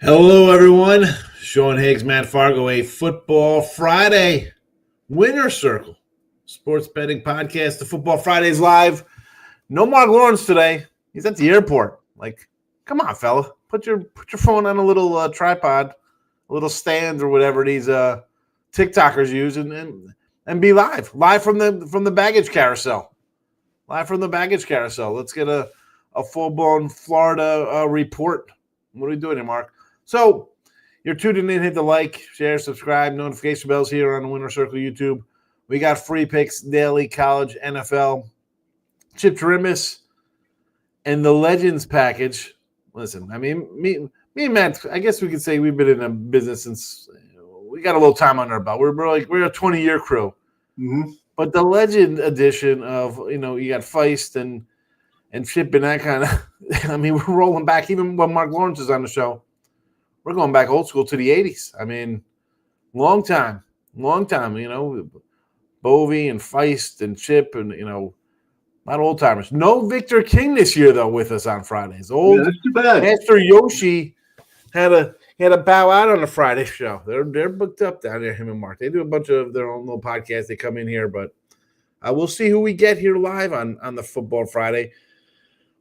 Hello, everyone. Sean Higgs, Matt Fargo, a Football Friday winner circle sports betting podcast. The Football Fridays live. No Mark Lawrence today. He's at the airport. Like, come on, fella, put your phone on a little tripod, a little stand or whatever these TikTokers use, and be live from the baggage carousel. Live from the baggage carousel. Let's get a full blown Florida report. What are we doing here, Mark? So you're tuning in, hit the like, share, subscribe, notification bells here on the Winner Circle YouTube. We got free picks, daily, college, NFL, Chip Trimis, and the Legends package. Listen, I mean, me and Matt, I guess we could say we've been in a business since we got a little time under our belt. We're a 20-year crew. Mm-hmm. But the Legend edition of, you got Feist and Chip and that kind of, I mean, we're rolling back even when Mark Lawrence is on the show. We're going back old school to the 80s. I mean, long time, Bovey and Feist and Chip and, not old timers. No Victor King this year, though, with us on Fridays. That's too bad. Master Yoshi had a bow out on the Friday show. They're booked up down there, him and Mark. They do a bunch of their own little podcasts. They come in here, but we'll see who we get here live on the Football Friday.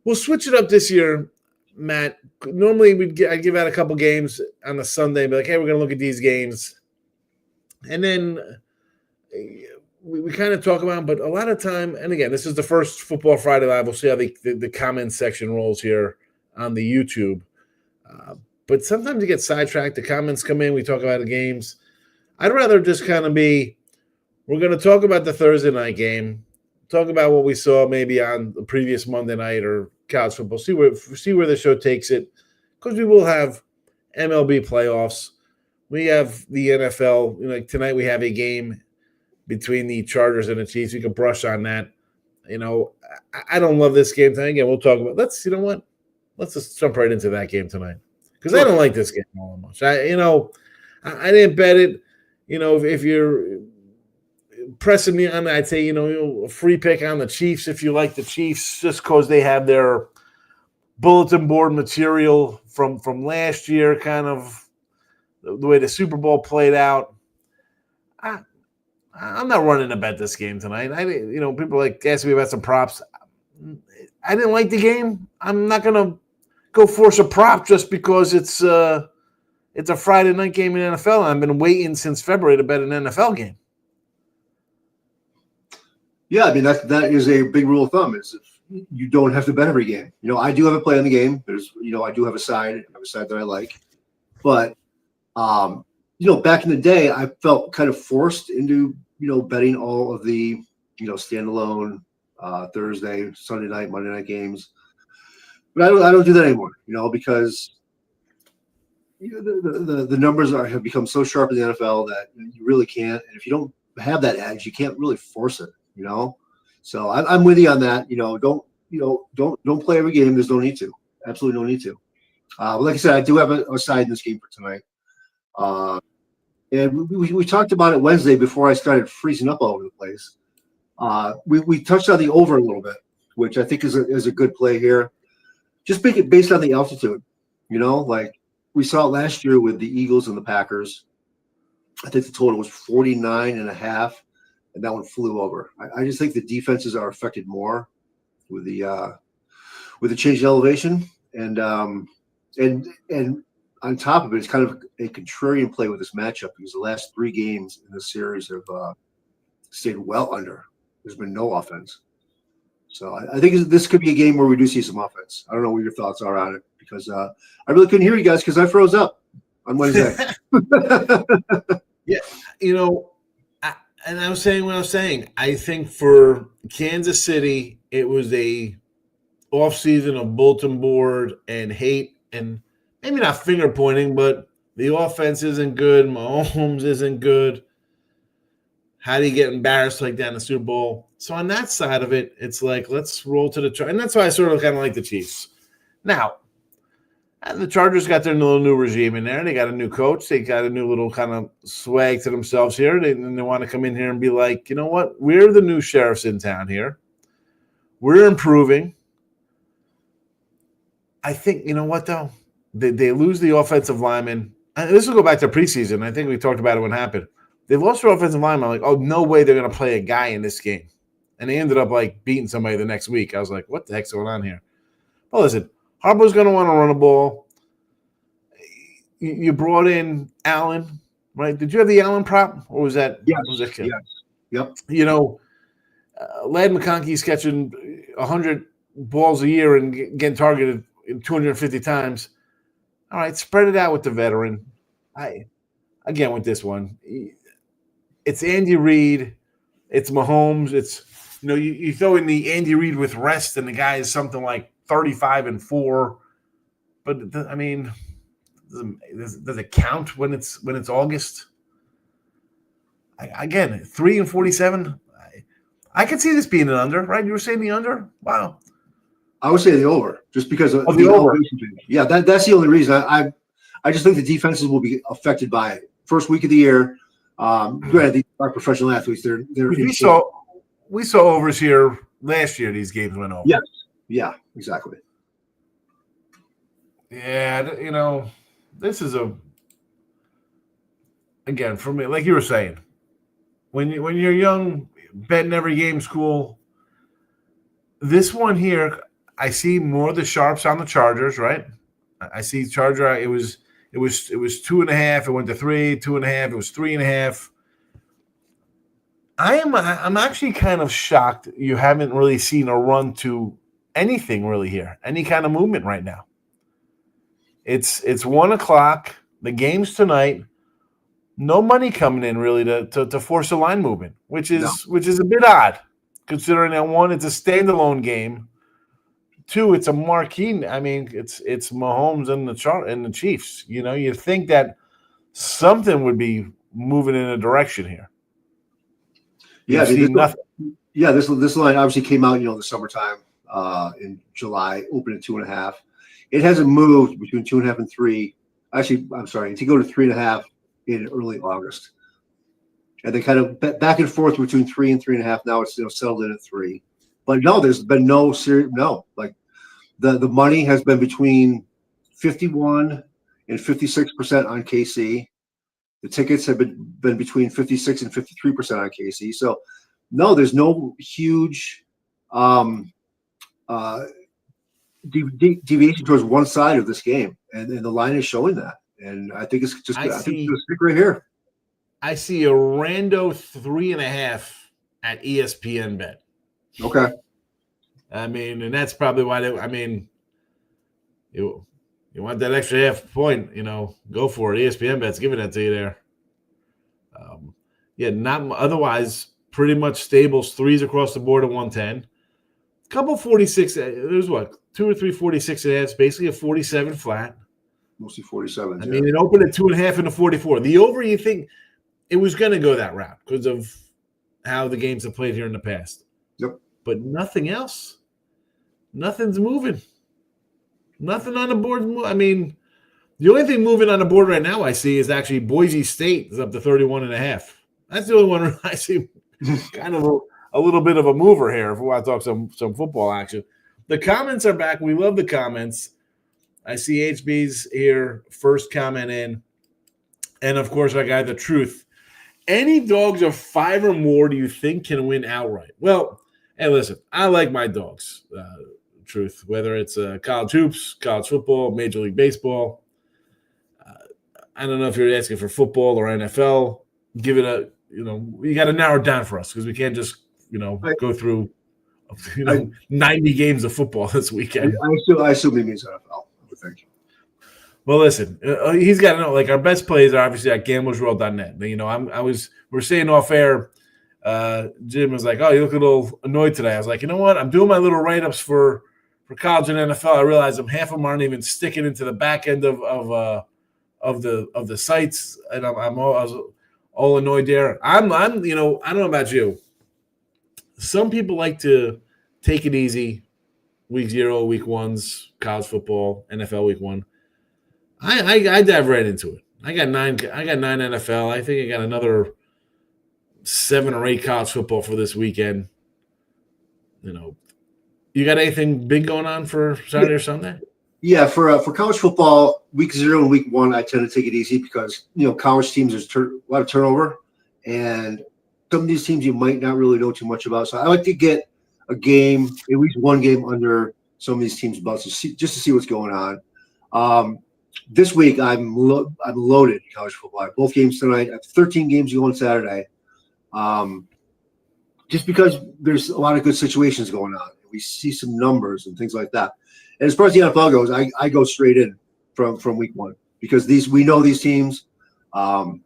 We'll switch it up this year, Matt. Normally I'd give out a couple games on a Sunday, be like, hey, we're going to look at these games. And then we kind of talk about them, but a lot of time, and again, this is the first Football Friday Live. We'll see how the comment section rolls here on the YouTube. But sometimes you get sidetracked. The comments come in. We talk about the games. I'd rather just kind of we're going to talk about the Thursday night game, talk about what we saw maybe on the previous Monday night or college football, see where the show takes it, because we will have MLB playoffs. We have the NFL. Tonight we have a game between the Chargers and the Chiefs. We can brush on that. I don't love this game tonight. Again, we'll talk about. Let's just jump right into that game tonight, because I don't like this game all that much. I didn't bet it. If you're pressing me on, I'd say a free pick on the Chiefs if you like the Chiefs, just because they have their bulletin board material from last year, kind of the way the Super Bowl played out. I'm not running to bet this game tonight. People asking me about some props. I didn't like the game. I'm not gonna go force a prop just because it's a Friday night game in the NFL. I've been waiting since February to bet an NFL game. Yeah, I mean that is a big rule of thumb. Is if you don't have to bet every game. I do have a play on the game. There's, I do have a side. I have a side that I like, but back in the day, I felt kind of forced into betting all of the standalone Thursday, Sunday night, Monday night games. But I don't do that anymore. Because the numbers have become so sharp in the NFL that you really can't. And if you don't have that edge, you can't really force it. So I'm with you on that. Don't play every game. There's no need to. Absolutely no need to. But like I said, I do have a side in this game for tonight. And we talked about it Wednesday before I started freezing up all over the place. We touched on the over a little bit, which I think is a good play here. Just make it based on the altitude. Like we saw it last year with the Eagles and the Packers. I think the total was 49.5. And that one flew over. I just think the defenses are affected more with the change in elevation, and on top of it, it's kind of a contrarian play with this matchup because the last 3 games in this series have stayed well under. There's been no offense, so I think this could be a game where we do see some offense. I don't know what your thoughts are on it because I really couldn't hear you guys because I froze up on Wednesday. Yeah, and I was saying what I was saying. I think for Kansas City, it was a offseason of bulletin board and hate, and maybe not finger pointing, but the offense isn't good. Mahomes isn't good. How do you get embarrassed like that in the Super Bowl? So on that side of it, it's like, let's roll to the – and that's why I sort of kind of like the Chiefs. Now, the Chargers got their little new regime in there. They got a new coach. They got a new little kind of swag to themselves here. They want to come in here and be like, you know what? We're the new sheriffs in town here. We're improving. I think, you know what, though? they lose the offensive lineman. And this will go back to preseason. I think we talked about it when it happened. They lost their offensive lineman. I'm like, oh, no way they're going to play a guy in this game. And they ended up like beating somebody the next week. I was like, what the heck's going on here? Well, listen, Harbaugh's going to want to run a ball. You brought in Allen, right? Did you have the Allen prop, or was that? Yes. Was that yes. Yep. Ladd McConkey's catching 100 balls a year and getting targeted 250 times. All right, spread it out with the veteran. Again with this one, it's Andy Reid, it's Mahomes. It's you throw in the Andy Reid with rest, and the guy is something like 35-4. But I mean, does it count when it's August? Again, 3-47. I could see this being an under, right? You were saying the under? Wow. I would say the over, just because of the over. Yeah, that's the only reason. I just think the defenses will be affected by it. First week of the year. Granted, these are professional athletes. They're we saw overs here last year. These games went over. Yes. Yeah, exactly. Yeah, this is again for me, like you were saying, when you're young, betting every game's cool. This one here, I see more of the sharps on the Chargers, right? I see Charger. It was 2.5. It went to 3, 2.5. It was 3.5. I'm actually kind of shocked you haven't really seen a run to anything really here, any kind of movement right now. It's 1:00. The game's tonight. No money coming in really to force a line movement, which is a bit odd, considering that one, it's a standalone game. Two, it's a marquee. I mean, it's Mahomes and the Chiefs. You'd think that something would be moving in a direction here. Nothing. Yeah, this line obviously came out, in the summertime, in July, opened at 2.5. It hasn't moved between 2.5 and 3. Actually, I'm sorry, to go to 3.5 in early August, and then kind of back and forth between 3 and 3.5. Now it's settled in at 3. But no, there's been no serious. No, like the money has been between 51 and 56% on KC. The tickets have been between 56 and 53% on KC. So no, there's no huge deviation towards one side of this game, and the line is showing that. And I think it's just. I think it's going to stick right here. I see a rando 3.5 at ESPN bet. Okay. I mean, and that's probably why you want that extra half point, go for it. ESPN bet's giving that to you there. Not otherwise pretty much stables, 3s across the board at 110. Couple 46. There's what, 2 or 3 46.5s, basically a 47 flat. Mostly 47. I mean, it opened at 2.5 and a 44. The over, you think it was going to go that route because of how the games have played here in the past. Yep. But nothing else. Nothing's moving. Nothing on the board. I mean, the only thing moving on the board right now I see is actually Boise State is up to 31.5. That's the only one I see kind of a little bit of a mover here if we want to talk some football action. The comments are back. We love the comments. I see HB's here, first comment in. And, of course, our guy, The Truth. Any dogs of 5 or more do you think can win outright? Well, hey, listen, I like my dogs, Truth, whether it's college hoops, college football, Major League Baseball. I don't know if you're asking for football or NFL. Give it you got to narrow it down for us because we can't just, go through, 90 games of football this weekend. I assume he means NFL. Thank you. Well, listen, he's got to know. Like our best plays are obviously at gamblersworld.net. We're saying off air. Jim was like, "Oh, you look a little annoyed today." I was like, "You know what? I'm doing my little write-ups for college and NFL. I realize half of them aren't even sticking into the back end of the sites, and I was all annoyed there. I'm I don't know about you. Some people like to take it easy. Week 0, week 1s, college football, NFL week 1. I dive right into it. I got 9 NFL. I think I got another 7 or 8 college football for this weekend. You got anything big going on for Saturday or Sunday? Yeah, for college football, week 0 and week 1, I tend to take it easy because college teams there's a lot of turnover, and some of these teams you might not really know too much about. So I like to get a game, at least one game under some of these teams' belts just to see what's going on. This week I'm loaded in college football. I have both games tonight. I have 13 games going Saturday. Just because there's a lot of good situations going on. We see some numbers and things like that. And as far as the NFL goes, I go straight in from week 1 because we know these teams, and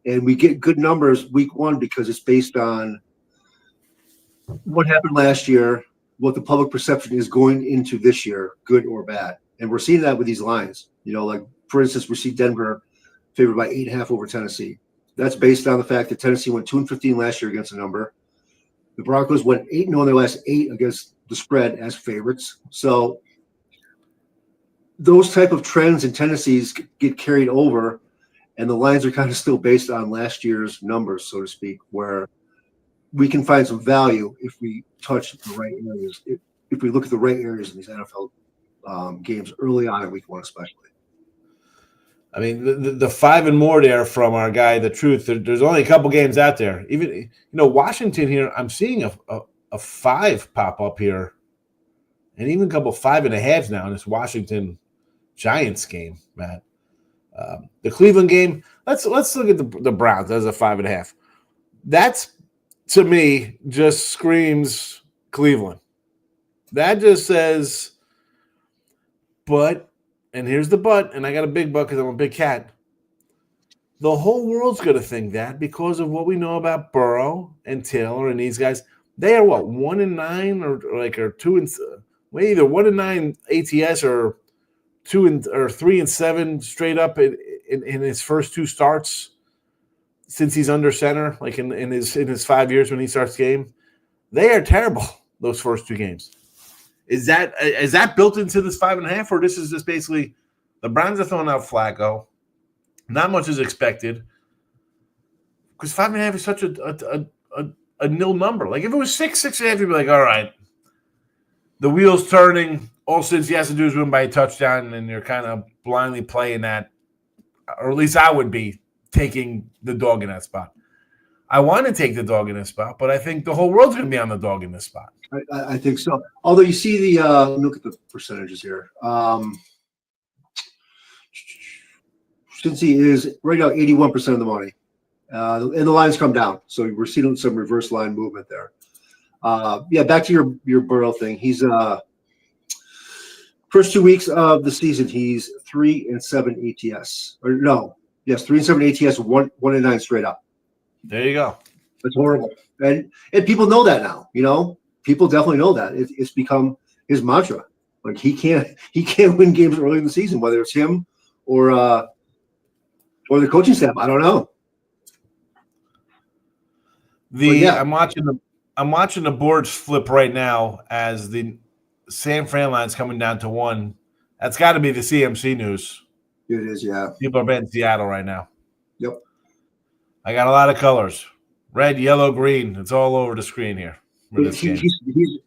we get good numbers week 1 because it's based on what happened last year, what the public perception is going into this year, good or bad. And we're seeing that with these lines. Like for instance, we see Denver favored by 8.5 over Tennessee. That's based on the fact that Tennessee went 2-15 last year against a number. The Broncos went 8-0 in their last 8 against the spread as favorites. So those type of trends and tendencies get carried over, and the lines are kind of still based on last year's numbers, so to speak, where we can find some value if we touch the right areas, if we look at the right areas in these NFL games early on in week 1 especially. I mean, the 5 and more there from our guy, The Truth, there's only a couple games out there. Even, Washington here, I'm seeing a 5 pop up here, and even a couple 5.5s now in this Washington Giants game, Matt. The Cleveland game, let's look at the Browns as a 5.5. That's, to me, just screams Cleveland. That just says, but, and here's the but, and I got a big but because I'm a big cat. The whole world's going to think that because of what we know about Burrow and Taylor and these guys. They are what, 1-9 or 2 well, either 1-9 ATS or 3-7 straight up in his first 2 starts since he's under center, like in his 5 years when he starts game. They are terrible those first 2 games. Is that built into this 5.5, or this is just basically the Browns are throwing out Flacco? Not much is expected because 5.5 is such a nil number. Like if it was 6.5, you'd be like, all right, the wheel's turning. All since he has to do is win by a touchdown, and you're kind of blindly playing that, or at least I would be taking the dog in that spot. I want to take the dog in this spot, but I think the whole world's going to be on the dog in this spot. I think so. Although you see look at the percentages here. Cincy is right now 81% of the money, and the lines come down. So we're seeing some reverse line movement there. Back to your Burrow thing. He's first 2 weeks of the season, he's 3-7 ATS. 3-7 ATS, 1-9 straight up. There you go. That's horrible, and people know that now. People definitely know that. It's become his mantra. Like he can't win games early in the season, whether it's him or the coaching staff. I don't know. I'm watching the boards flip right now as the San Fran line's coming down to 1. That's got to be the CMC news. It is, yeah. People are betting Seattle right now. Yep. I got a lot of colors: red, yellow, green. It's all over the screen here.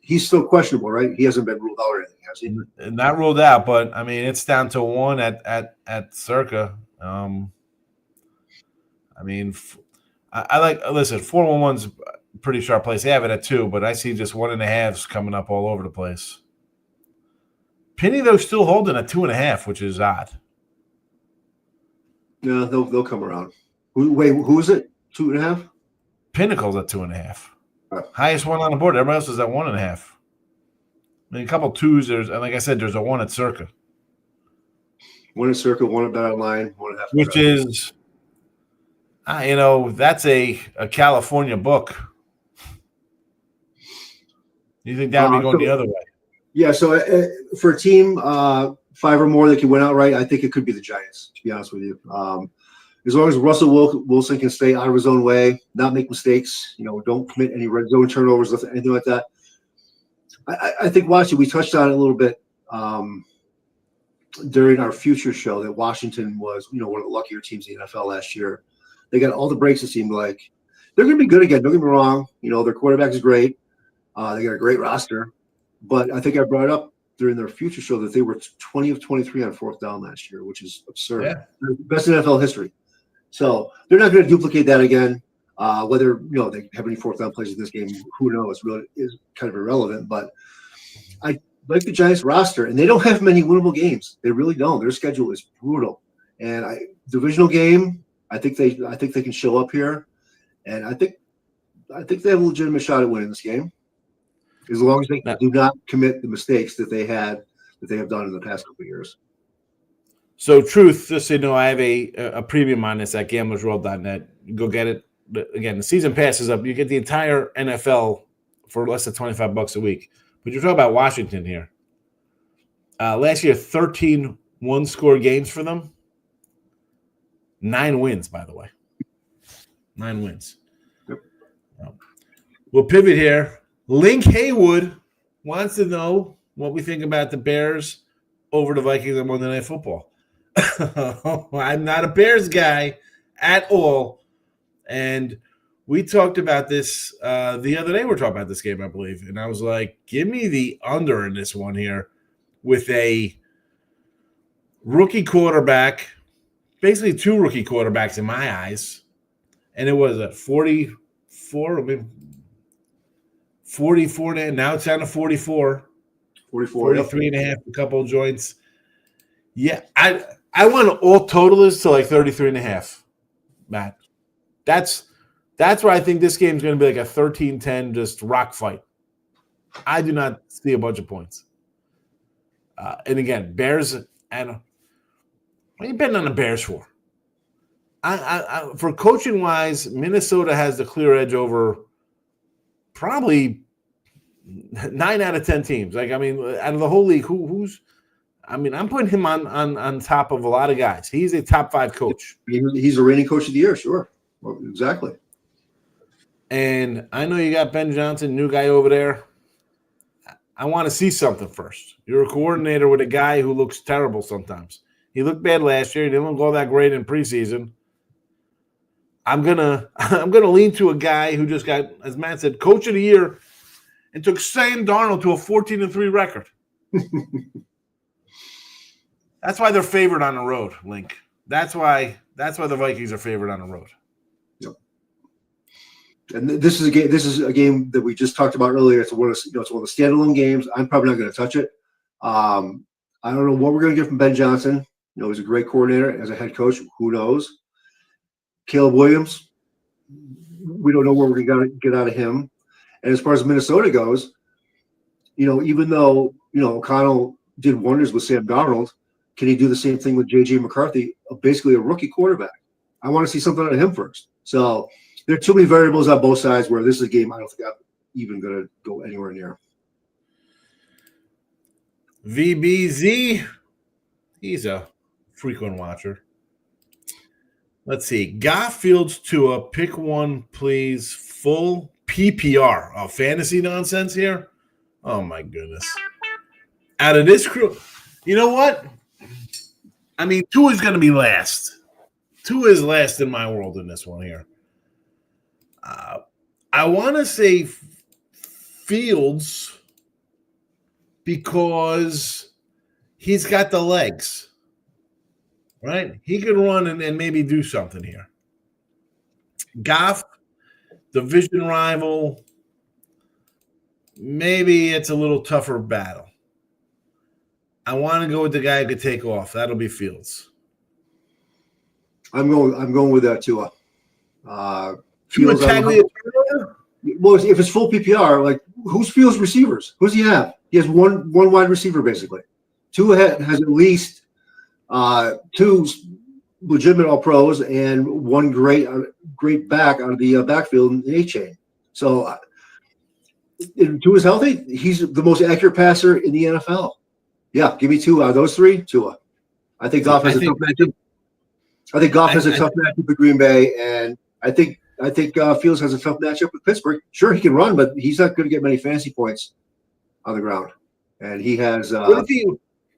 He's still questionable, right? He hasn't been ruled out or anything, has he? Not ruled out, but I mean it's down to 1 at circa. I like 4-1-1's pretty sharp place. They have it at 2, but I see just 1.5s coming up all over the place. Penny though still holding at 2.5, which is odd. Yeah, they'll come around. Who is it? 2.5? Pinnacle's at 2.5. Highest one on the board. Everybody else is at 1.5. I mean, a couple 2s. And like I said, there's a 1 at circa. 1 at circa, 1 at Bet Online, 1.5. Which is, that's a California book. You think that would be going the other way? Yeah. So for a team 5 or more that can win outright, I think it could be the Giants. To be honest with you. As long as Russell Wilson can stay out of his own way, not make mistakes, don't commit any red zone turnovers, anything like that. I think Washington, we touched on it a little bit during our future show that Washington was, one of the luckier teams in the NFL last year. They got all the breaks, it seemed like. They're going to be good again. Don't get me wrong. Their quarterback is great. They got a great roster. But I think I brought it up during their future show that they were 20 of 23 on fourth down last year, which is absurd. Yeah. Best in NFL history. So they're not going to duplicate that again. Whether they have any fourth down plays in this game, who knows? Really is kind of irrelevant. But I like the Giants roster, and they don't have many winnable games. They really don't. Their schedule is brutal. And divisional game, I think they can show up here, and I think they have a legitimate shot at winning this game, as long as they do not commit the mistakes that they have done in the past couple of years. So, truth, just so you know, I have a premium on this at gamblersworld.net. Go get it. Again, the season pass is up. You get the entire NFL for less than $25 a week. But you're talking about Washington here. Last year, 13 one-score games for them. 9 wins, by the way. 9 wins. Yep. We'll pivot here. Link Haywood wants to know what we think about the Bears over the Vikings on Monday Night Football. I'm not a Bears guy at all. And we talked about this the other day. We were talking about this game, I believe. And I was like, give me the under in this one here with a rookie quarterback, basically 2 rookie quarterbacks in my eyes. And it was at 44, 44. Now it's down to 44. 43 and a half, a couple of joints. Yeah, I want to all total this to like 33 and a half, Matt. That's where I think this game is going to be like a 13-10 just rock fight. I do not see a bunch of points. And again, Bears, and what are you betting on the Bears for? I for coaching wise, Minnesota has the clear edge over probably 9 out of 10 teams. Like, I mean, out of the whole league, who's I'm putting him on top of a lot of guys. He's a top 5 coach. He's a reigning coach of the year, sure. Well, exactly. And I know you got Ben Johnson, new guy over there. I want to see something first. You're a coordinator with a guy who looks terrible sometimes. He looked bad last year. He didn't go that great in preseason. I'm gonna lean to a guy who just got, as Matt said, coach of the year, and took Sam Darnold to a 14-3 record. That's why they're favored on the road, Link. That's why the Vikings are favored on the road. Yep. And this is a game that we just talked about earlier. It's one of the standalone games. I'm probably not going to touch it. I don't know what we're going to get from Ben Johnson. He's a great coordinator as a head coach. Who knows? Caleb Williams, we don't know where we're going to get out of him. And as far as Minnesota goes, even though O'Connell did wonders with Sam Darnold, can he do the same thing with J.J. McCarthy, basically a rookie quarterback? I want to see something out of him first. So there are too many variables on both sides where this is a game I don't think I'm even going to go anywhere near. VBZ, he's a frequent watcher. Let's see. Goff Fields Tua, pick one, please. Full PPR. Oh, fantasy nonsense here? Oh, my goodness. Out of this crew, you know what? I mean, Tua is going to be last. Tua is last in my world in this one here. I want to say Fields because he's got the legs. Right? He could run and maybe do something here. Goff, division rival, maybe it's a little tougher battle. I want to go with the guy who could take off. That'll be Fields. I'm going with that too. Fields. Well, if it's full PPR, like who's Fields' receivers? Who's he have? He has one wide receiver basically. Tua has at least 2 legitimate all pros and 1 great back out of the backfield in A-chain. So if Tua's healthy, he's the most accurate passer in the NFL. Yeah, give me 2 out of those 3. Tua. I think Goff has a tough matchup. I think Goff has a tough matchup with Green Bay, and I think Fields has a tough matchup with Pittsburgh. Sure, he can run, but he's not going to get many fantasy points on the ground. And he has.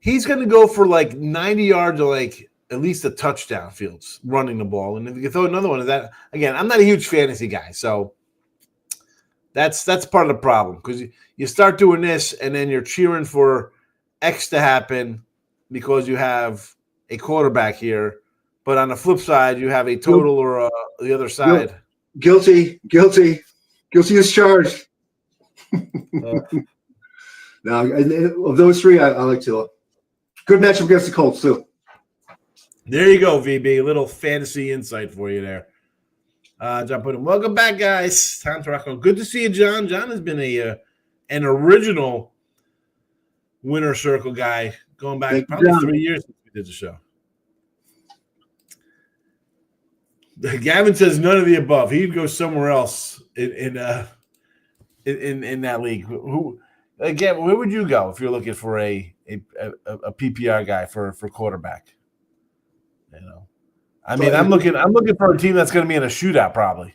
He's going to go for like 90 yards or like at least a touchdown, Fields, running the ball. And if you throw another one, that again, I'm not a huge fantasy guy, so that's part of the problem because you start doing this and then you're cheering for X to happen because you have a quarterback here, but on the flip side, you have a total or the other side. Guilty as charged. Now, of those three, I like Tua. Good matchup against the Colts too. There you go, VB. A little fantasy insight for you there. John Puddin. Welcome back, guys. Time to rock on. Good to see you, John. John has been an original Winner Circle guy going back probably 3 years since we did the show. Gavin says none of the above. He'd go somewhere else in that league. Again, where would you go if you're looking for a PPR guy for quarterback? You know, I mean, I'm looking for a team that's going to be in a shootout probably.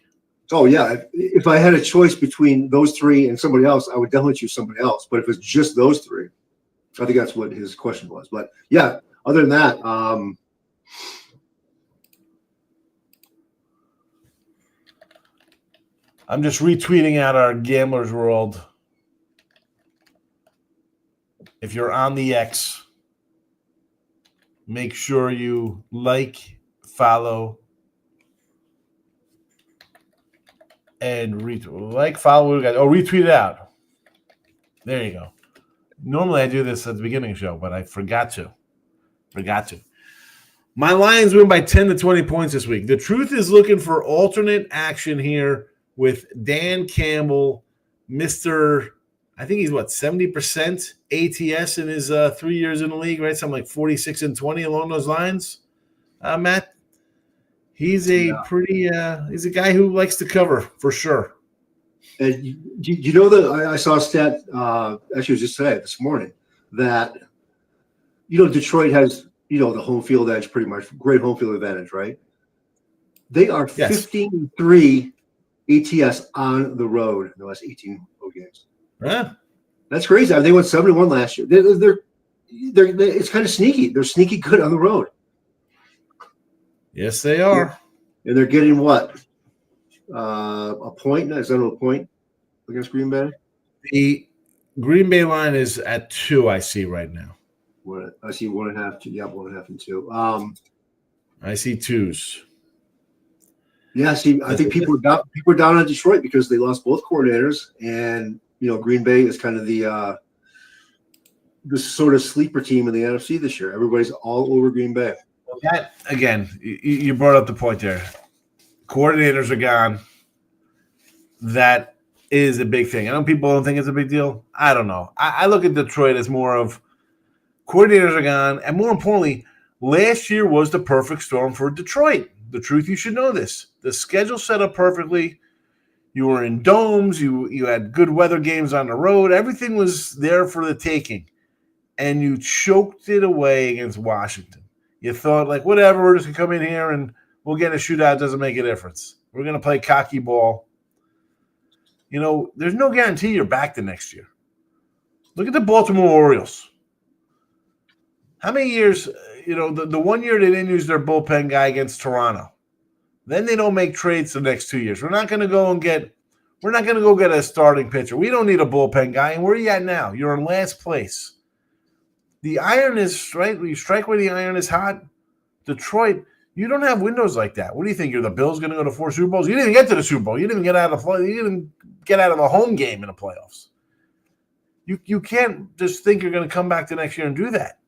Oh yeah, if I had a choice between those three and somebody else, I would definitely choose somebody else. But if it's just those three, I think that's what his question was. But yeah, other than that, I'm just retweeting out our Gamblers World. If you're on the X, make sure you like, follow, and retweet. Follow. Retweet it out. There you go. Normally I do this at the beginning of the show, but I forgot to. My Lions win by 10 to 20 points this week. The truth is looking for alternate action here with Dan Campbell, Mr. I think he's 70% ATS in his 3 years in the league, right? Something like 46 and 20 along those lines. Matt, he's a he's a guy who likes to cover for sure. And you know that I saw a stat actually it was just today, this morning, that Detroit has the home field edge pretty much, great home field advantage, right? They are 15-3 ATS on the road in the last 18 road games. Yeah. That's crazy. They went 7-1 last year. They're it's kind of sneaky. They're sneaky good on the road. Yes, they are. And they're getting what? A point? Is that a point against Green Bay? The Green Bay line is at 2, I see right now. I see 1.5, 2. Yeah, 1.5 and 2. I see 2s. Yeah, see, I think people are down on Detroit because they lost both coordinators, and Green Bay is kind of the sort of sleeper team in the NFC this year. Everybody's all over Green Bay. Well, that again, you brought up the point there. Coordinators are gone. That is a big thing. I know people don't think it's a big deal. I don't know. I look at Detroit as more of coordinators are gone, and more importantly, last year was the perfect storm for Detroit. The truth, you should know this. The schedule set up perfectly. You were in domes. You had good weather games on the road. Everything was there for the taking, and you choked it away against Washington. You thought, whatever, we're just going to come in here and we'll get a shootout. It doesn't make a difference. We're going to play cocky ball. There's no guarantee you're back the next year. Look at the Baltimore Orioles. How many years, the 1 year they didn't use their bullpen guy against Toronto. Then they don't make trades the next 2 years. We're not going to go get a starting pitcher. We don't need a bullpen guy. And where are you at now? You're in last place. The iron is right. You strike where the iron is hot. Detroit, you don't have windows like that. What do you think? You're the Bills going to go to 4 Super Bowls? You didn't even get to the Super Bowl. You didn't even get out of a home game in the playoffs. You can't just think you're going to come back the next year and do that.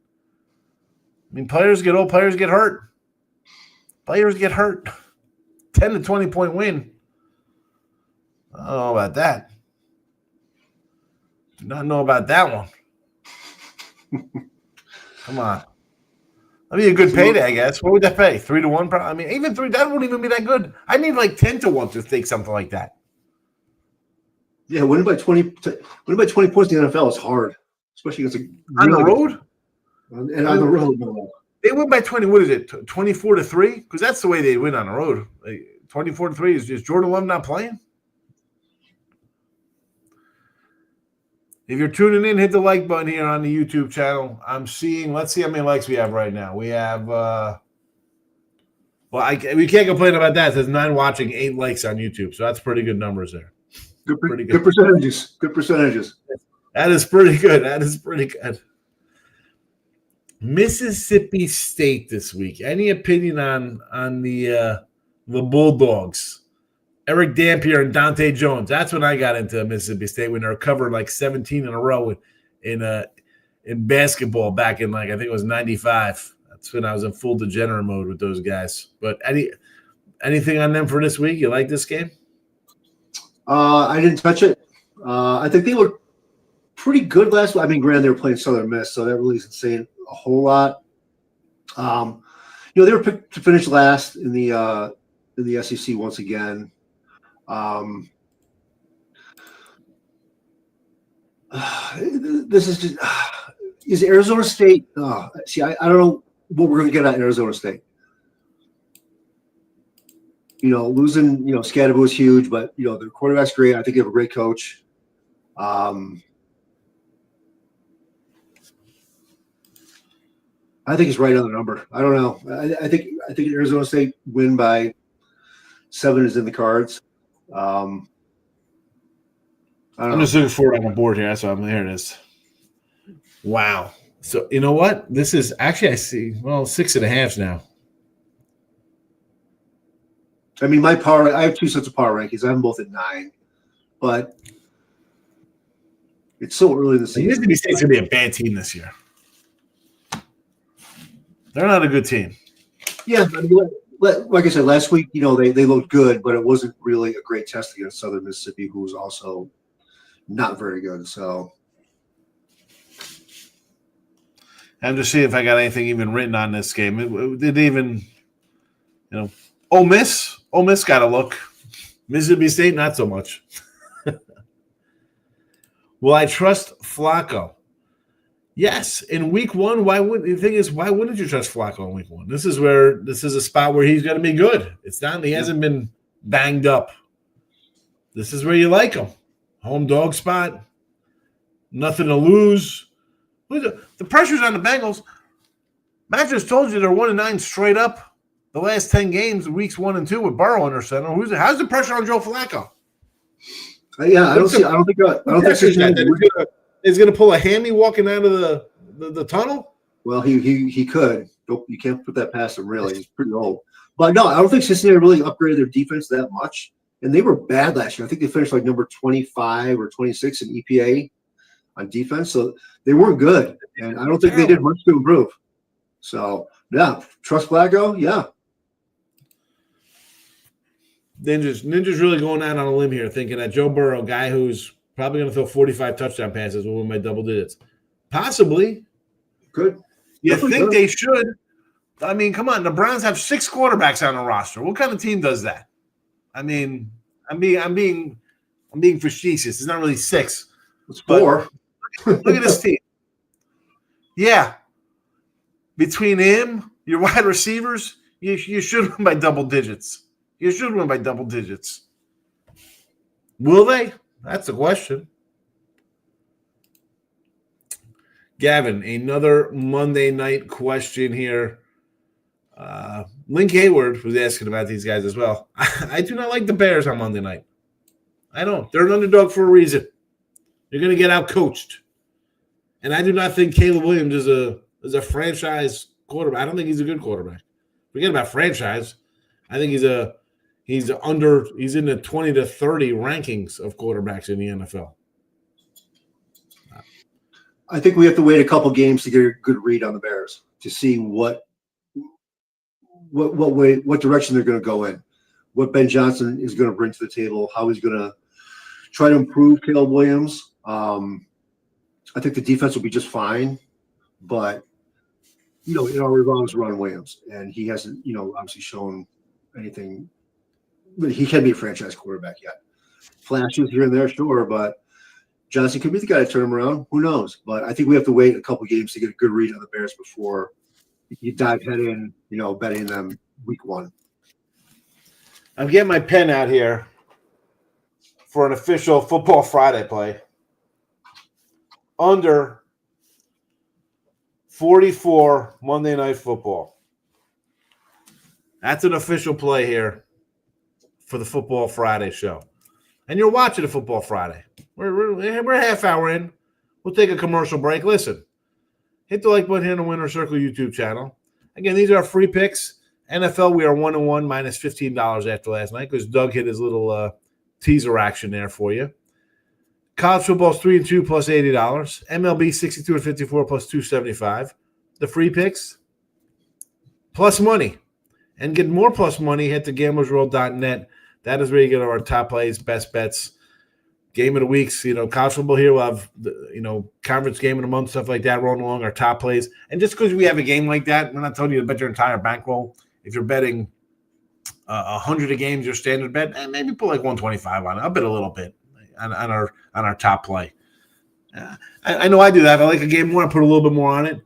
I mean, players get old, players get hurt. 10 to 20 point win. I don't know about that. Do not know about that one. Come on. That'd be a good payday, I guess. What would that pay? 3 to 1? I mean, even 3, that wouldn't even be that good. I need 10 to 1 to think something like that. Yeah, winning by 20 points in the NFL is hard, especially against on the road. And on the road, they win by 20. What is it? 24-3? Because that's the way they win on the road. 24-3. Is Jordan Love not playing? If you're tuning in, hit the like button here on the YouTube channel. Let's see how many likes we have right now. We have, we can't complain about that. There's 9 watching, 8 likes on YouTube. So that's pretty good numbers there. Good percentages. Good percentages. That is pretty good. Mississippi State this week. Any opinion on the Bulldogs? Eric Dampier and Dante Jones. That's when I got into Mississippi State when they were covered like 17 in a row in basketball back in I think it was 95. That's when I was in full degenerate mode with those guys. But anything on them for this week? You like this game? I didn't touch it. I think they were pretty good last week. I mean, granted, they were playing Southern Miss, so that really isn't saying a whole lot. They were picked to finish last in the SEC once again. This is just is Arizona State. I don't know what we're going to get at Arizona State. Losing Scadaboo is huge, but their quarterback's great. I think they have a great coach. I think it's right on the number. I don't know. I think Arizona State win by 7 is in the cards. I'm just looking forward on the board here. That's why here it is. Wow. So you know what? This is actually I see 6.5 now. I mean, I have 2 sets of power rankings. I have them both at 9, but it's so early in the season. Mississippi State's gonna be a bad team this year. They're not a good team. Yeah, I mean, like I said last week, they looked good, but it wasn't really a great test against Southern Mississippi, who was also not very good. So I'm just seeing if I got anything even written on this game. It didn't even, Ole Miss got a look. Mississippi State, not so much. Will I trust Flacco? Yes. In week 1, why wouldn't you trust Flacco in week 1? This is a spot where he's going to be good. He hasn't been banged up. This is where you like him. Home dog spot. Nothing to lose. The pressure's on the Bengals. Matt just told you they're 1-9 straight up. The last 10 games, weeks 1 and 2 with Burrow under center. How's the pressure on Joe Flacco? Yeah, I don't think he's going to pull a hammy walking out of the tunnel. Well, he could. You can't put that past him. Really, he's pretty old. But no, I don't think Cincinnati really upgraded their defense that much, and they were bad last year. I think they finished like number 25 or 26 in EPA on defense, so they weren't good, and I don't think they did much to improve. So yeah, trust Flacco. Yeah. Ninja's really going out on a limb here, thinking that Joe Burrow, guy who's probably going to throw 45 touchdown passes, will win by double digits. Possibly. Good. You think they should. I mean, come on. The Browns have 6 quarterbacks on the roster. What kind of team does that? I mean, I'm being facetious. It's not really 6. It's 4. Look at this team. Yeah. Between him, your wide receivers, you should win by double digits. You should win by double digits. Will they? That's the question. Gavin, another Monday night question here. Link Hayward was asking about these guys as well. I do not like the Bears on Monday night. I don't. They're an underdog for a reason. You're going to get out-coached. And I do not think Caleb Williams is a franchise quarterback. I don't think he's a good quarterback. Forget about franchise. I think he's in the 20 to 30 rankings of quarterbacks in the NFL. I think we have to wait a couple games to get a good read on the Bears to see what direction they're going to go in, what Ben Johnson is going to bring to the table, how he's going to try to improve Caleb Williams. I think the defense will be just fine, but it all revolves around Williams, and he hasn't, obviously shown anything. He can be a franchise quarterback yet. Flashes here and there, sure, but Johnson could be the guy to turn him around. Who knows? But I think we have to wait a couple games to get a good read on the Bears before you dive head in, betting them week 1. I'm getting my pen out here for an official Football Friday play. Under 44 Monday Night Football. That's an official play here for the Football Friday show. And you're watching the Football Friday. We're a half hour in. We'll take a commercial break. Listen, hit the like button here on the Winner Circle YouTube channel. Again, these are free picks. NFL, we are 1-1 minus $15 after last night because Doug hit his little teaser action there for you. College football's 3-2 plus $80. MLB 62-54 plus $275. The free picks, plus money. And get more plus money, hit the gamblersworld.net. That is where you get our top plays, best bets, game of the weeks. College football here, we'll have conference game of the month, stuff like that rolling along, our top plays. And just because we have a game like that, we're not telling you to bet your entire bankroll. If you're betting 100 of games, your standard bet, maybe put like 125 on it. I'll bet a little bit on our top play. I know I do that. If I like a game more, I put a little bit more on it.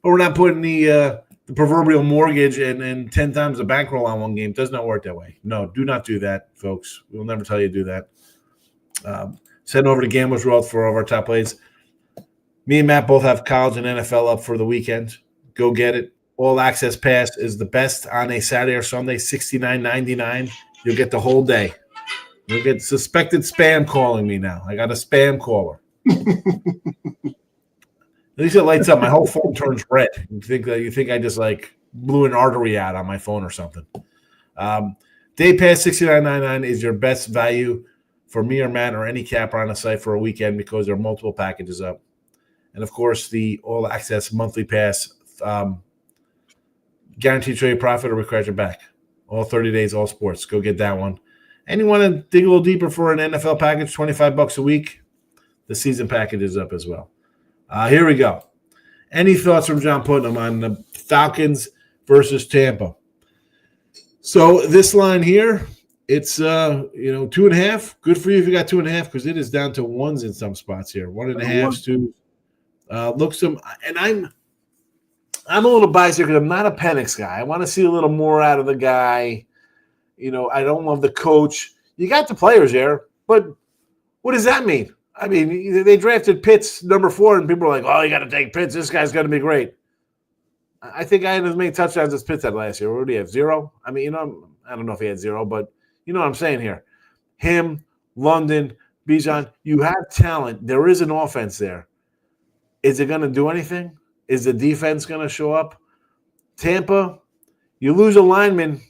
But we're not putting the proverbial mortgage and 10 times the bankroll on one game. It does not work that way. No, do not do that, folks. We'll never tell you to do that. Send over to Gamblers World for all of our top plays. Me and Matt both have college and NFL up for the weekend. Go get it. All Access Pass is the best on a Saturday or Sunday, $69.99. You'll get the whole day. You'll get suspected spam calling me now. I got a spam caller. At least it lights up. My whole phone turns red. You think I just blew an artery out on my phone or something. Day Pass $69.99 is your best value for me or Matt or any capper on the site for a weekend because there are multiple packages up. And, of course, the All Access Monthly Pass, guaranteed trade profit or requires your back. All 30 days, all sports. Go get that one. And you want to dig a little deeper for an NFL package, $25 a week. The season package is up as well. Here we go. Any thoughts from John Putnam on the Falcons versus Tampa? So this line here, it's 2.5. Good for you if you got 2.5 because it is down to ones in some spots here. 1.5, 2. And I'm a little biased here because I'm not a Penix guy. I want to see a little more out of the guy. I don't love the coach. You got the players there, but what does that mean? I mean, they drafted Pitts number 4, and people are like, "Oh, you got to take Pitts. This guy's going to be great." I think I had as many touchdowns as Pitts had last year. What do you have? 0? I mean, I don't know if he had 0, but you know what I'm saying here. Him, London, Bijan, you have talent. There is an offense there. Is it going to do anything? Is the defense going to show up? Tampa, you lose a lineman.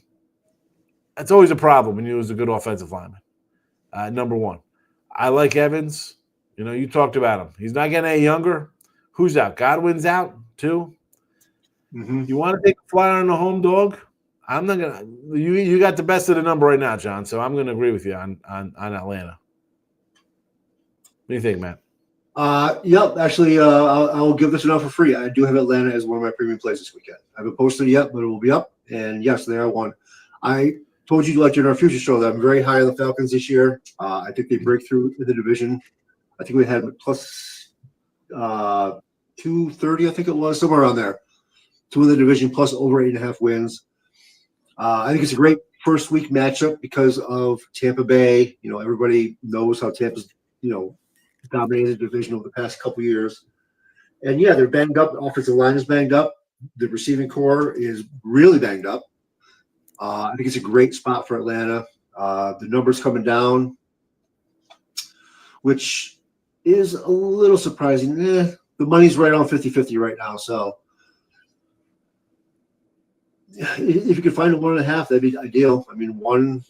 That's always a problem when you lose a good offensive lineman. Number 1. I like Evans. You talked about him. He's not getting any younger. Who's out? Godwin's out too. Mm-hmm. You want to take a flyer on the home dog? I'm not gonna. You got the best of the number right now, John. So I'm going to agree with you on Atlanta. What do you think, Matt? Yep. Actually, I'll give this one out for free. I do have Atlanta as one of my premium plays this weekend. I haven't posted it yet, but it will be up. And yes, they are one. I told you during our future show that I'm very high on the Falcons this year. I think they break through in the division. I think we had plus 230, I think it was, somewhere around there. To win the division plus over 8.5 wins. I think it's a great first week matchup because of Tampa Bay. Everybody knows how Tampa's, dominated the division over the past couple years. And, yeah, they're banged up. The offensive line is banged up. The receiving core is really banged up. I think it's a great spot for Atlanta. The numbers coming down, which is a little surprising. The money's right on 50-50 right now. So if you could find a 1.5, that'd be ideal. I mean, 1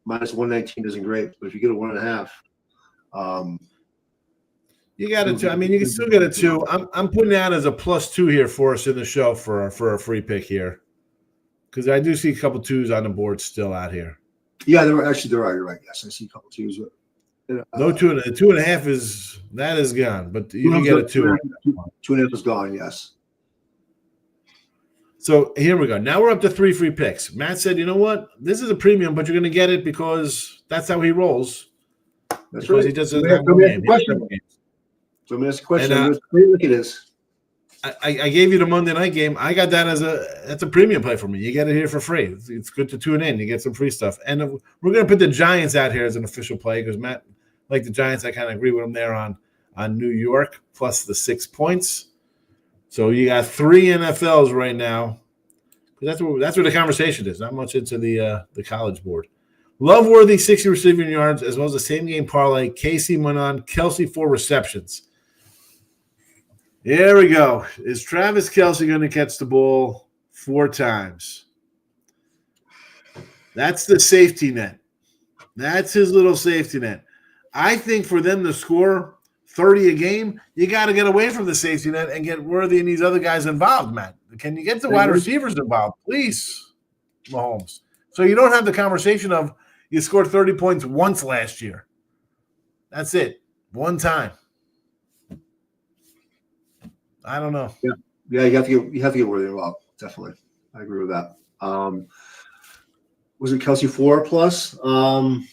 minus 119 isn't great, but if you get a 1.5, you got a 2. I mean, you can still get a 2. I'm putting that as a +2 here for us in the show for a free pick here. Because I do see a couple 2s on the board still out here. Yeah, there are. You're right. Yes, I see a couple 2s. No 2.5 is gone, but you can get a 2. 2.5 is gone. Yes. So here we go. Now we're up to 3 free picks. Matt said, "You know what? This is a premium, but you're going to get it because that's how he rolls. That's because right. He just doesn't have one game. So I'm going to ask a question. Look at this. I gave you the Monday night game. I got that that's a premium play for me. You get it here for free. It's good to tune in. You get some free stuff. And we're going to put the Giants out here as an official play because Matt, like the Giants, I kind of agree with him there on New York plus the 6 points. So you got 3 NFLs right now. That's where the conversation is. Not much into the college board. Loveworthy 60 receiving yards as well as the same game parlay. Casey went on. Kelsey 4 receptions. Here we go. Is Travis Kelce going to catch the ball 4 times? That's the safety net. That's his little safety net. I think for them to score 30 a game, you got to get away from the safety net and get Worthy and these other guys involved, Matt. Can you get the wide receivers involved, please, Mahomes? So you don't have the conversation of you scored 30 points once last year. That's it. One time. I don't know. Yeah, you have to get Worthy involved. Definitely. I agree with that. Was it Kelce 4+?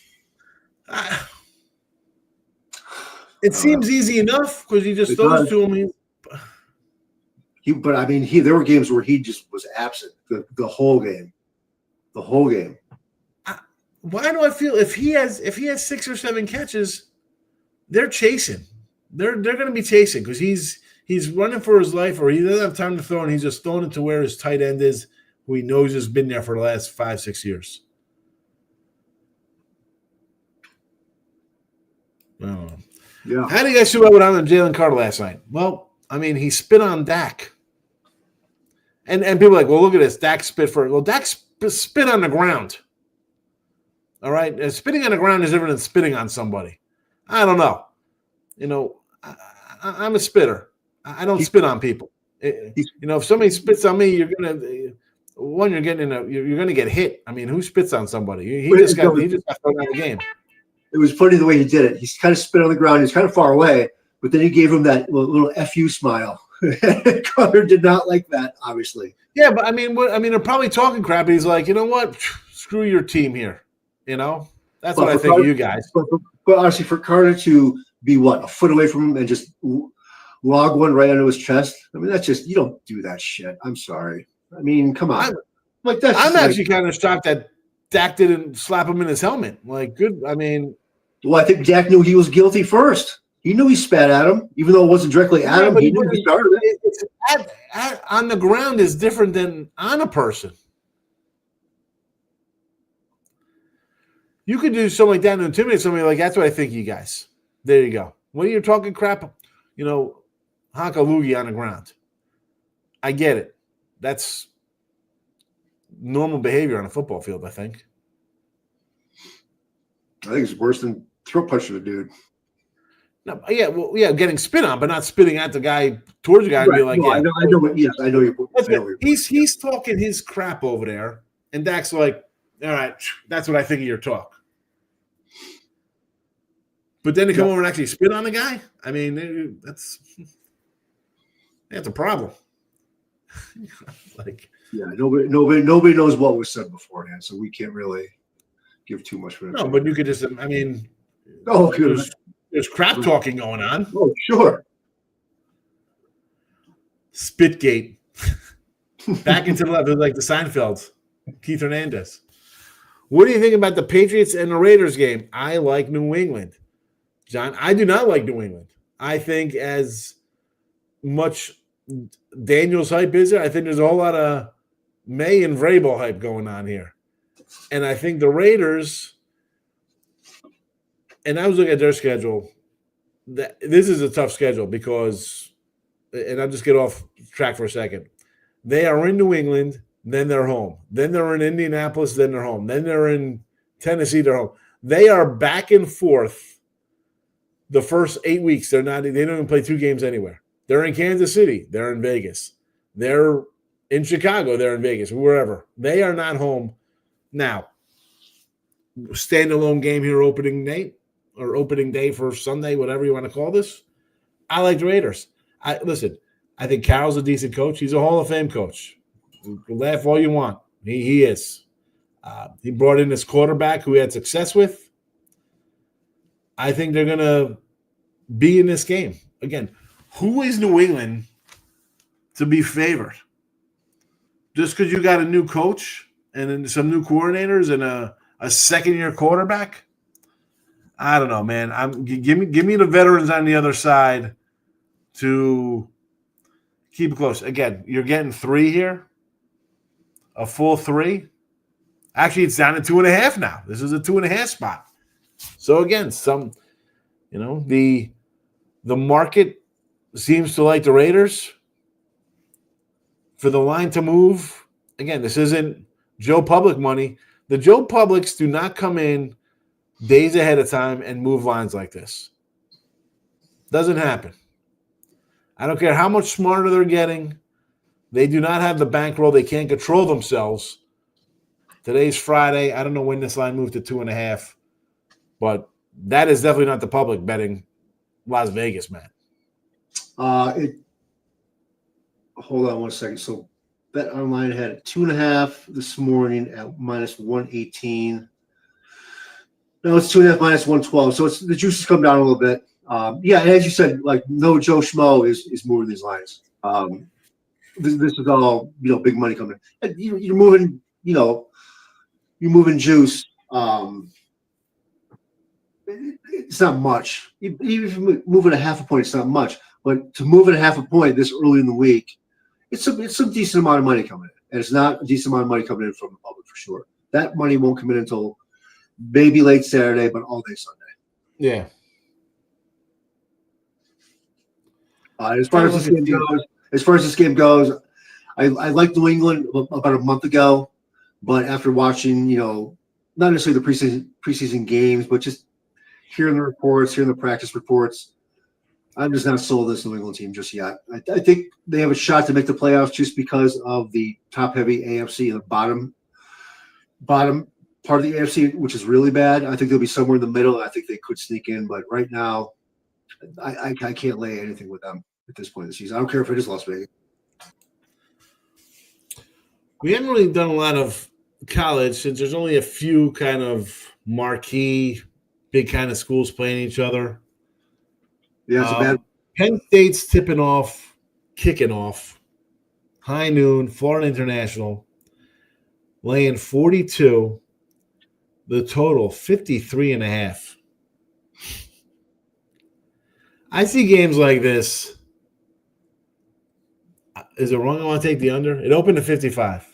It seems easy enough because he just throws to him. But I mean, there were games where he just was absent the whole game. The whole game. Why do I feel if he has 6 or 7 catches, they're chasing. They're going to be chasing because he's running for his life, or he doesn't have time to throw, and he's just throwing it to where his tight end is, who he knows has been there for the last 5-6 years. I don't know. Yeah. How do you guys feel about what happened to Jalen Carter last night? Well, I mean, he spit on Dak. And people are like, well, look at this. Dak spit for – well, Dak spit on the ground. All right? Spitting on the ground is different than spitting on somebody. I don't know. You know, I'm a spitter. I don't spit on people. You know, if somebody spits on me, you're gonna get hit. I mean, who spits on somebody? He just got thrown out of the game. It was funny the way he did it. He kind of spit on the ground. He was kind of far away, but then he gave him that little FU smile. Carter did not like that, obviously. Yeah, but I mean, they're probably talking crap. And he's like, you know what? Screw your team here. You know, that's what I think of you guys. But honestly, for Carter to be a foot away from him and just log one right under his chest. I mean, that's just, you don't do that shit. I'm sorry. I mean, come on. I'm actually kind of shocked that Dak didn't slap him in his helmet. Like, good. I mean, well, I think Dak knew he was guilty first. He knew he spat at him, even though it wasn't directly at him. He knew he started it. On the ground is different than on a person. You could do something like that to intimidate somebody. Like, that's what I think of you guys. There you go. When you're talking crap, you know, honk a loogie on the ground. I get it. That's normal behavior on a football field, I think. I think it's worse than throat punching a dude. No, yeah, getting spit on, but not spitting at the guy towards the guy and be like, I know you're. He's talking his crap over there, and Dak's like, all right, that's what I think of your talk. But then to come over and actually spit on the guy, I mean, that's a problem. Nobody knows what was said beforehand, so we can't really give too much for that. No, but you could just, I mean, there's crap talking going on. Oh, sure. Spitgate. Back into the left, like the Seinfelds. Keith Hernandez. What do you think about the Patriots and the Raiders game? I like New England. John, I do not like New England. I think as much Daniels hype is there, I think there's a whole lot of May and Vrabel hype going on here. And I think the Raiders, and I was looking at their schedule, this is a tough schedule because, and I'll just get off track for a second. They are in New England, then they're home. Then they're in Indianapolis, then they're home. Then they're in Tennessee, they're home. They are back and forth the first 8 weeks. They don't even play 2 games anywhere. They're in Kansas City, they're in Vegas. They're in Chicago, they're in Vegas, wherever. They are not home. Now, standalone game here opening night or opening day for Sunday, whatever you want to call this. I like the Raiders. Listen, I think Carroll's a decent coach. He's a Hall of Fame coach. Laugh all you want. He is. He brought in this quarterback who he had success with. I think they're going to be in this game. Again, who is New England to be favored? Just because you got a new coach and then some new coordinators and a second-year quarterback? I don't know, man. Give me the veterans on the other side to keep it close. Again, you're getting 3 here, a full 3. Actually, it's down to 2.5 now. This is a 2.5 spot. So again, the market seems to like the Raiders. For the line to move, again, this isn't Joe Public money. The Joe Publics do not come in days ahead of time and move lines like this. Doesn't happen. I don't care how much smarter they're getting. They do not have the bankroll. They can't control themselves. Today's Friday. I don't know when this line moved to 2.5, but that is definitely not the public betting Las Vegas, man. Hold on one second. So Bet Online had 2.5 this morning at minus 118. No, it's 2.5 minus 112. So the juice has come down a little bit. Yeah, and as you said, like no Joe Schmo is moving these lines. This is all big money coming. And you're moving, you're moving juice. It's not much. Even if you move it a half a point, it's not much. But to move it a half a point this early in the week, it's some decent amount of money coming in. And it's not a decent amount of money coming in from the public for sure. That money won't come in until maybe late Saturday, but all day Sunday. Yeah. As far as this game goes, I liked New England about a month ago, but after watching, not necessarily the preseason games, but just hearing the reports, hearing the practice reports, I'm just not sold this New England team just yet. I think they have a shot to make the playoffs just because of the top-heavy AFC and the bottom part of the AFC, which is really bad. I think they'll be somewhere in the middle. I think they could sneak in, but right now, I can't lay anything with them at this point in the season. I don't care if it is Las Vegas. We haven't really done a lot of college since there's only a few kind of marquee, big kind of schools playing each other. Yeah, it's a bad. Penn State's kicking off, high noon, Florida International, laying 42, the total 53.5. I see games like this. Is it wrong I want to take the under? It opened to 55.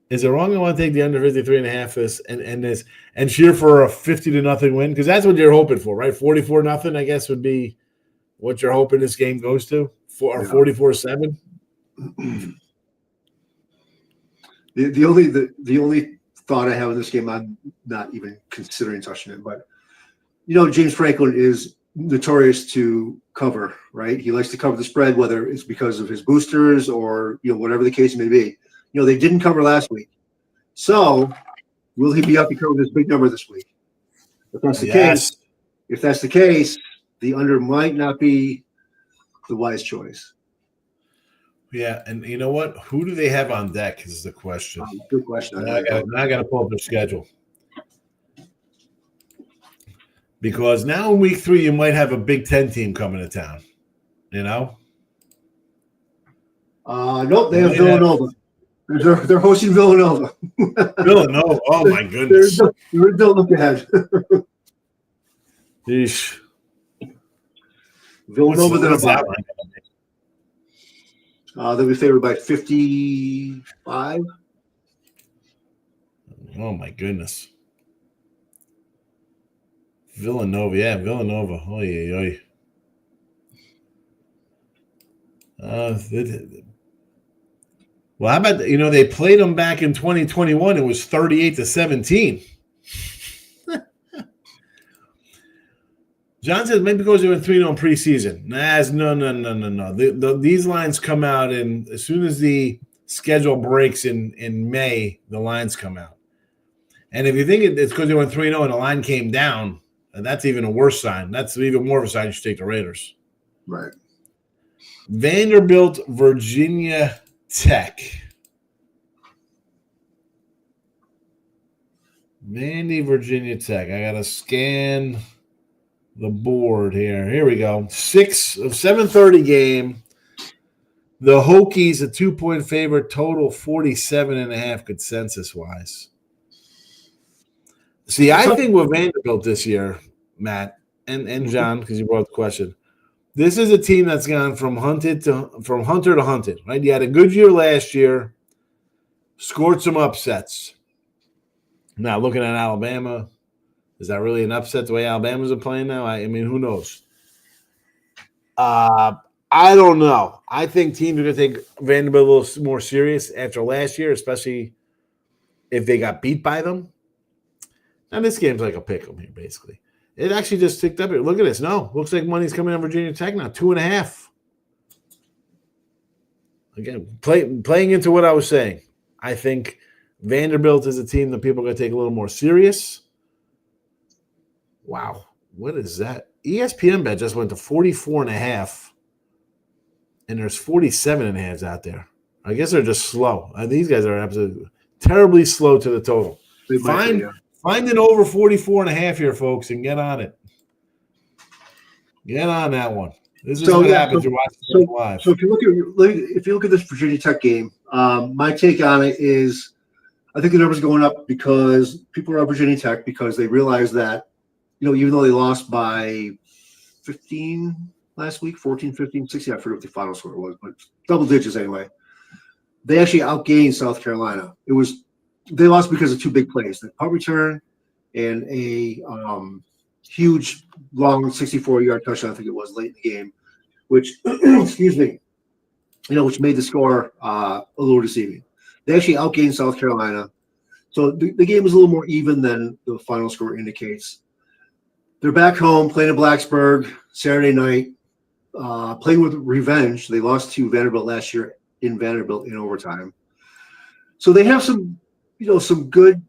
Is it wrong I want to take the under 53.5 and cheer for a 50-0 win? Because that's what you're hoping for, right? 44-0, I guess, would be what you're hoping this game goes to, or 44-7. The only thought I have in this game, I'm not even considering touching it, but James Franklin is notorious to cover, right? He likes to cover the spread, whether it's because of his boosters or whatever the case may be. They didn't cover last week, so will he be up to cover this big number this week? If that's the case, the under might not be the wise choice. Yeah, and you know what? Who do they have on deck is the question. Good question. Now I got to pull up their schedule. Because now in week 3, you might have a Big Ten team coming to town. Nope, they have Villanova. They're hosting Villanova. Villanova, oh my goodness. Don't look ahead. Yeesh. Villanova, what's that one? They'll be favored by 55. Oh my goodness. Villanova. Oy, oy, oy. Well, how about they played them back in 2021. It was 38-17. John says maybe because they were 3-0 in preseason. No. These lines come out, and as soon as the schedule breaks in May, the lines come out. And if you think it's because they went 3-0 and the line came down, that's even a worse sign. That's even more of a sign you should take the Raiders. Right. Vanderbilt, Virginia Tech. Vandy, Virginia Tech. I got to scan the board here. Here we go. 7:30 game. The Hokies, a 2-point favorite, total 47.5 consensus-wise. See, I think with Vanderbilt this year, Matt and John, because you brought up the question, this is a team that's gone from hunter to hunted, right? You had a good year last year, scored some upsets. Now, looking at Alabama, is that really an upset the way Alabama's are playing now? I mean, who knows? I don't know. I think teams are going to take Vanderbilt a little more serious after last year, especially if they got beat by them. Now, this game's like a pick 'em here, basically. It actually just ticked up here. Look at this. No, looks like money's coming on Virginia Tech now, 2.5. Again, playing into what I was saying. I think Vanderbilt is a team that people are going to take a little more serious. Wow. What is that? ESPN bet just went to 44.5. And there's 47.5 out there. I guess they're just slow. These guys are absolutely terribly slow to the total. Find an over 44.5 here, folks, and get on it. Get on that one. This is what happens. You're watching live. So if you look at this Virginia Tech game, my take on it is, I think the numbers are going up because people are at Virginia Tech because they realize that, even though they lost by 15 last week, 14, 15, 16, I forget what the final score was, but double digits anyway. They actually outgained South Carolina. They lost because of two big plays, the punt return and a huge long 64-yard touchdown, I think it was, late in the game, which excuse me, which made the score a little deceiving. They actually outgained South Carolina. So the game was a little more even than the final score indicates. They're back home playing at Blacksburg Saturday night. Playing with revenge. They lost to Vanderbilt last year in Vanderbilt in overtime. So they have some good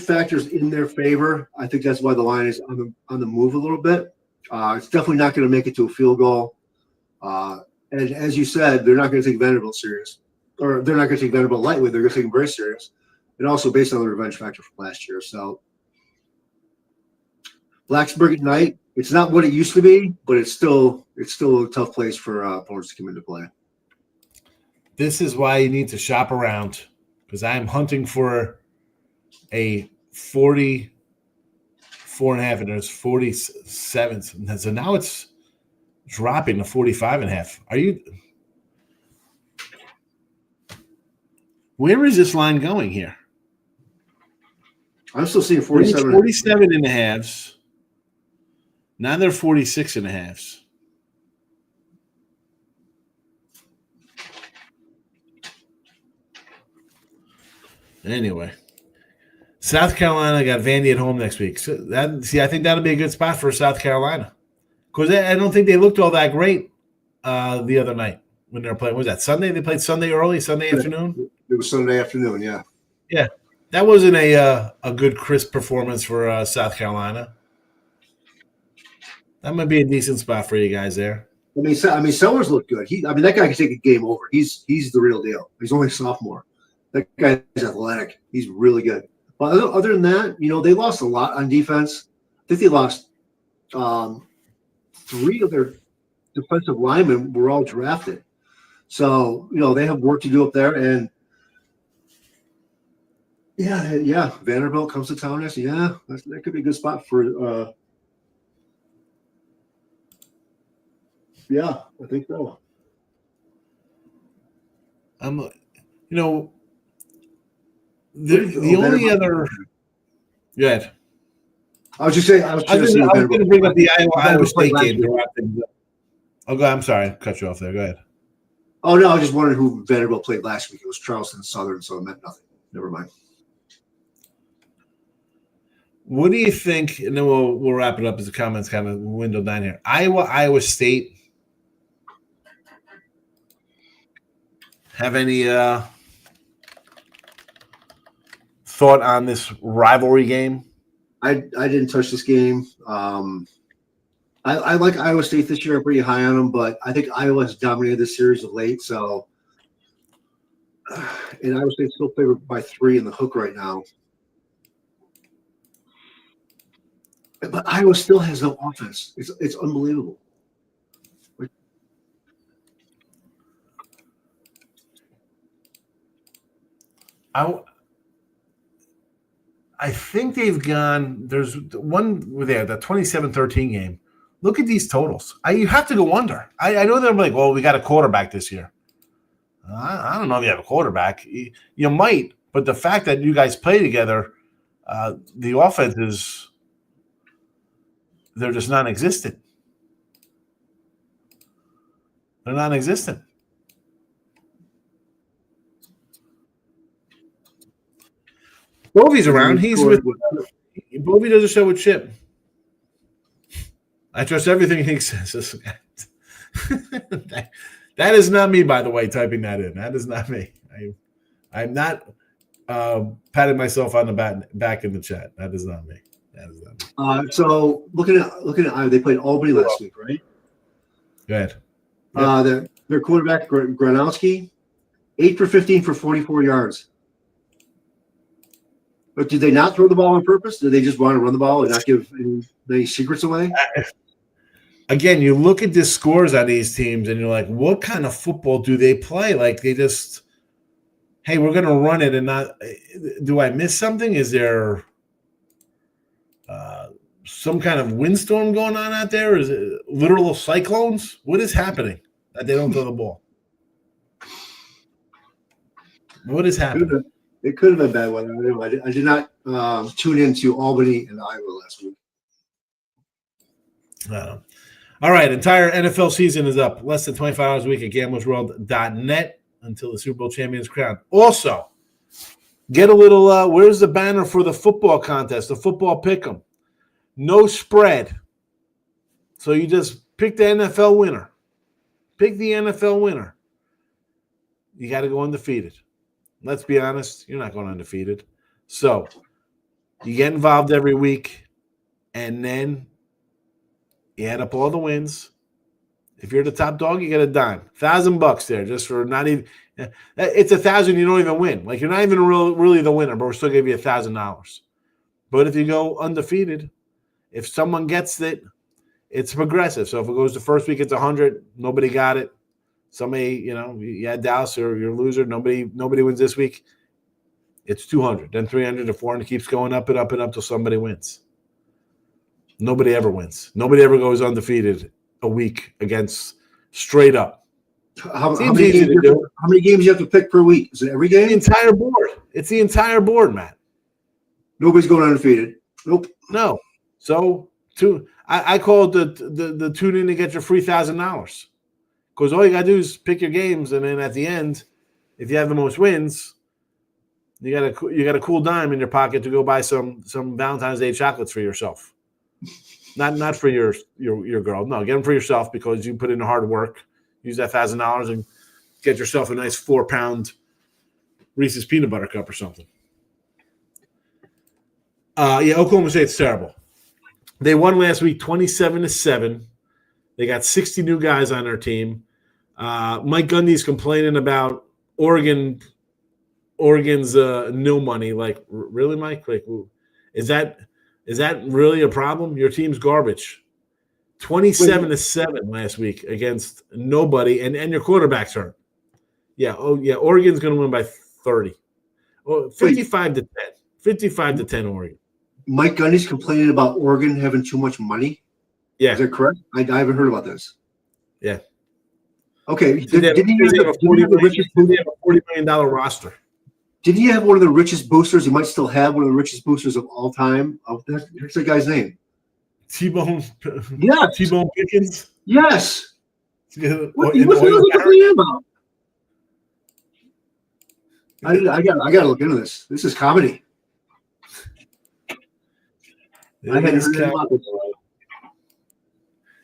factors in their favor. I think that's why the line is on the move a little bit. It's definitely not going to make it to a field goal. And as you said, they're not going to take Vanderbilt serious, or they're not going to take Vanderbilt lightly. They're going to take them very serious, and also based on the revenge factor from last year. So Blacksburg at night. It's not what it used to be, but it's still a tough place for opponents to come into play. This is why you need to shop around, because I'm hunting for a 44.5, and there's 47. So now it's dropping to 45.5. Are you? Where is this line going here? I'm still seeing 47. 47.5. Now they're 46.5. Anyway, South Carolina got Vandy at home next week. So I think that'll be a good spot for South Carolina, because I don't think they looked all that great the other night when they were playing. Was that Sunday? They played Sunday early, Sunday afternoon. It was Sunday afternoon. Yeah. Yeah, that wasn't a good crisp performance for South Carolina. That might be a decent spot for you guys there. I mean, Sellers looked good. That guy can take a game over. He's the real deal. He's only a sophomore. That guy's athletic. He's really good. But other than that, they lost a lot on defense. I think they lost 3 of their defensive linemen were all drafted. So, they have work to do up there. And yeah, Vanderbilt comes to town next. Yeah, that could be a good spot for yeah, I think so. The only other. Go ahead. I was going to bring up the Iowa State game to wrap things up. Oh, I'm sorry, I cut you off there. Go ahead. Oh no, I was just wondering who Vanderbilt played last week. It was Charleston Southern, so it meant nothing. Never mind. What do you think? And then we'll wrap it up as the comments kind of window down here. Iowa State. Have any thought on this rivalry game? I didn't touch this game. I like Iowa State this year. I'm pretty high on them, but I think Iowa has dominated this series of late. So, and Iowa State's still favored by 3 in the hook right now. But Iowa still has no offense. It's unbelievable. I think they've gone. There's one there, the 27-13 game. Look at these totals. You have to go under. I know they're like, well, we got a quarterback this year. I don't know if you have a quarterback. You might, but the fact that you guys play together, the offense is they're just non-existent. They're non-existent. Bovey's around. He's with Bovey does a show with Chip. I trust everything he says. That is not me, by the way, typing that in. That is not me. I'm not patting myself on the back in the chat. That is not me. That is not me. So looking at they played Albany last week, right? Go ahead. Yep. Their quarterback Gronowski, 8 for 15 for 44 yards. But did they not throw the ball on purpose? Did they just want to run the ball and not give any secrets away? Again, you look at the scores on these teams and you're like, what kind of football do they play? Like they just, hey, we're going to run it and not – do I miss something? Is there some kind of windstorm going on out there? Is it literal cyclones? What is happening that they don't throw the ball? What is happening? It could have been bad weather. I did not tune into Albany and Iowa last week. All right, entire NFL season is up. Less than 25 hours a week at gamblesworld.net until the Super Bowl champion is crowned. Also, get a little where's the banner for the football contest, the football pick'em? No spread. So you just pick the NFL winner. Pick the NFL winner. You got to go undefeated. Let's be honest, you're not going undefeated. So you get involved every week, and then you add up all the wins. If you're the top dog, you get a dime. $1,000 there just for not even – it's $1,000 you don't even win. Like you're not even really the winner, but we're still going to give you $1,000. But if you go undefeated, if someone gets it, it's progressive. So if it goes the first week, it's 100. Nobody got it. Somebody, you had Dallas or you're a loser. Nobody wins this week. It's 200. Then 300 to 400 keeps going up and up and up till somebody wins. Nobody ever wins. Nobody ever goes undefeated a week against straight up. How many games do you have to pick per week? Is it every game? The entire board. It's the entire board, Matt. Nobody's going undefeated. Nope. No. So I call it the tune in to get your free $1,000. Because all you got to do is pick your games, and then at the end, if you have the most wins, you got a cool dime in your pocket to go buy some Valentine's Day chocolates for yourself. Not for your girl. No, get them for yourself because you put in the hard work. Use that $1,000 and get yourself a nice 4-pound Reese's peanut butter cup or something. Oklahoma State's terrible. They won last week 27-7. They got 60 new guys on their team. Mike Gundy's complaining about Oregon's no money. Like, really, Mike? Like, is that really a problem? Your team's garbage. 27-7 last week against nobody, and your quarterback's hurt. Yeah. Oh, yeah. Oregon's going to win by 30. Well, 55-10. 55-10 Oregon. Mike Gundy's complaining about Oregon having too much money. Yeah. Is that correct? I haven't heard about this. Yeah. Okay. Did they have a $40 million roster? Did he have one of the richest boosters? He might still have one of the richest boosters of all time. What's that guy's name? T-Bone. Yeah. T-Bone Pickens. Yes. What's he about? I got to look into this. This is comedy. I hadn't heard about this.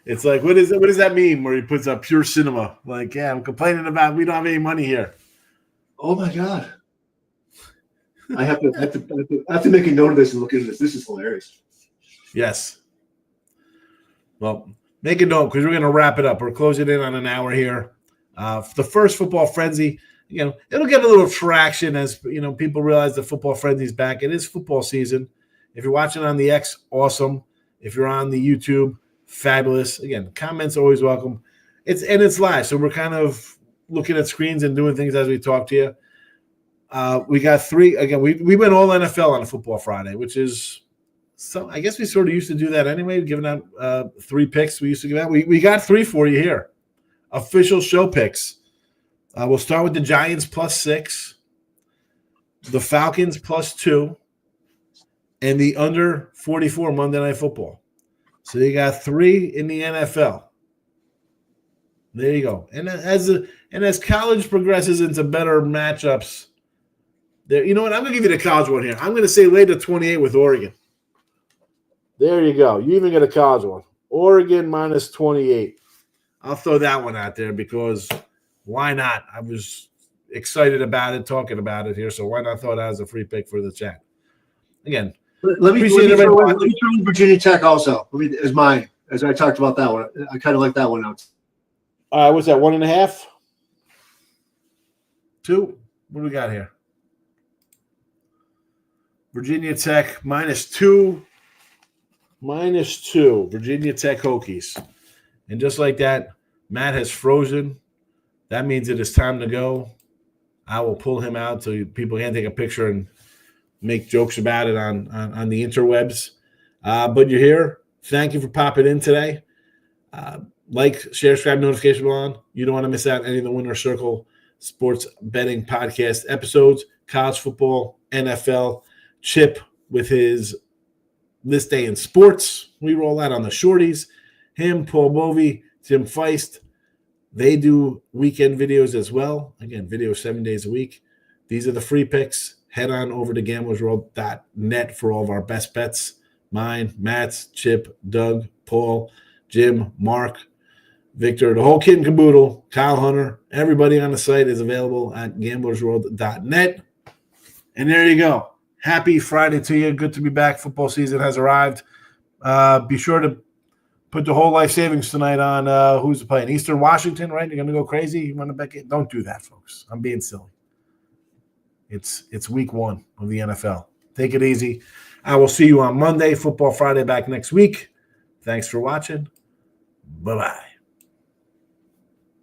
It's like, what does that mean where he puts up pure cinema? Like, yeah, I'm complaining about we don't have any money here. Oh, my God. I have to make a note of this and look into this. This is hilarious. Yes. Well, make a note because we're going to wrap it up. We're closing in on an hour here. The first Football Frenzy, it'll get a little traction as, people realize the Football Frenzy's back. It is football season. If you're watching on the X, awesome. If you're on the YouTube, fabulous. Again, comments always welcome. It's live, so we're kind of looking at screens and doing things as we talk to you. We got 3 again. We went all NFL on a Football Friday, which is I guess we sort of used to do that anyway, giving out 3 picks. We used to give out. We got 3 for you here, official show picks. We'll start with the Giants +6, the Falcons +2, and the under 44 Monday Night Football. So you got 3 in the NFL. There you go. And as college progresses into better matchups, there. You know what? I'm going to give you the college one here. I'm going to say lay to 28 with Oregon. There you go. You even get a college one. Oregon minus 28. I'll throw that one out there because why not? I was excited about it, talking about it here, so why not throw that as a free pick for the chat? Again, let me throw in Virginia Tech also. As mine, as I talked about that one. I kind of like that one out. What's that, 1.5? 2? What do we got here? Virginia Tech minus 2. Virginia Tech Hokies. And just like that, Matt has frozen. That means it is time to go. I will pull him out so people can take a picture and make jokes about it on the interwebs. But you're here. Thank you for popping in today. Like, share, subscribe, notification bell on. You don't want to miss out on any of the Winner Circle sports betting podcast episodes. College football, NFL, Chip with his This Day in Sports. We roll out on the shorties. Him, Paul Bovey, Tim Feist. They do weekend videos as well. Again, videos 7 days a week. These are the free picks. Head on over to gamblersworld.net for all of our best bets. Mine, Matt's, Chip, Doug, Paul, Jim, Mark, Victor, the whole kit and caboodle, Kyle Hunter. Everybody on the site is available at gamblersworld.net. And there you go. Happy Friday to you. Good to be back. Football season has arrived. Be sure to put the whole life savings tonight on who's playing. Eastern Washington, right? You're going to go crazy? You want to bet it? Don't do that, folks. I'm being silly. It's week 1 of the NFL. Take it easy. I will see you on Monday. Football Friday back next week. Thanks for watching. Bye-bye.